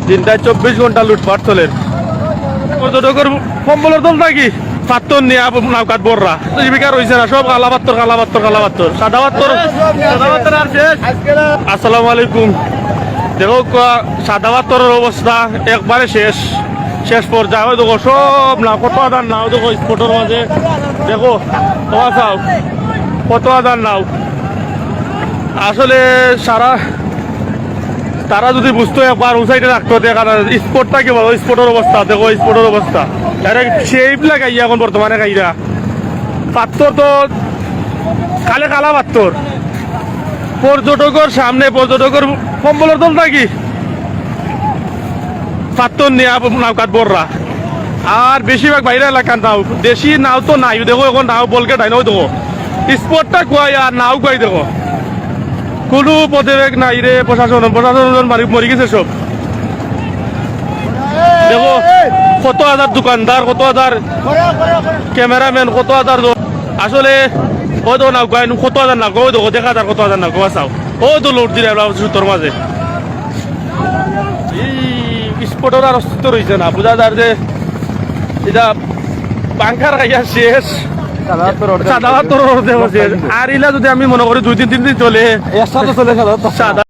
দিনটায় 24 ঘন্টা লুটপাট চলে। পর্যটকের কম্বলের দল নাকি পাত্তর নিয়ে নৌকাত বড়রা জীবিকা রয়েছে না, সব কালাপাত্তর কালাপাত্তর কালাপাত্তর সাদা পাত্তর আর শেষ। আসসালামু আলাইকুম। দেখো সাদা পাত্তরের অবস্থা একবারে শেষ শেষ পর্যায়ে। দেখো সব না কত আদার নাও দেখো স্পটের মাঝে, দেখো তোমার চাও কত আদার নাও। আসলে সারা তারা যদি বুঝতো একবার উঁচাইতে রাখতো দেখা স্পোর্টটা কি বলো, স্পোর্টের অবস্থা দেখো, স্পোর্টের অবস্থা সেই লাগাই এখন বর্তমানে গাইরা পাত্তর তো কালে কালা পাত্তর। পর্যটকের সামনে পর্যটকের কম্বলের দল নাকি পাত্তর নিয়ে নৌকাত বড়রা আর বেশিরভাগ বাইরে এলাকার নাও, দেশি নাও তো নাই। দেখো এখন নাও বলকে ডাই নাও দেখো স্পোর্টটা কুয়াই আর নাও কুয়াই দেখো কোনো পদবেগ নাই রে। প্রশাসন মরি গেছে সব। দেখো কত হাজার দোকানদার, কত হাজার ক্যামেরাম্যান, কত হাজার আসলে ও তো নাও গাই কত হাজার নাও গো দেখো, দেখা হাজার কত হাজার নাও গোয়া চাও ও তো লোড দিলে সুতোর মাঝে। এই স্পটের আর অস্তিত্ব রয়েছে না, বোঝা যায় যে এটা পাংখার খাইয়া শেষ সাদা শেষ। আর ইলা যদি আমি মনে করি 2-3 দিন চলে সাদা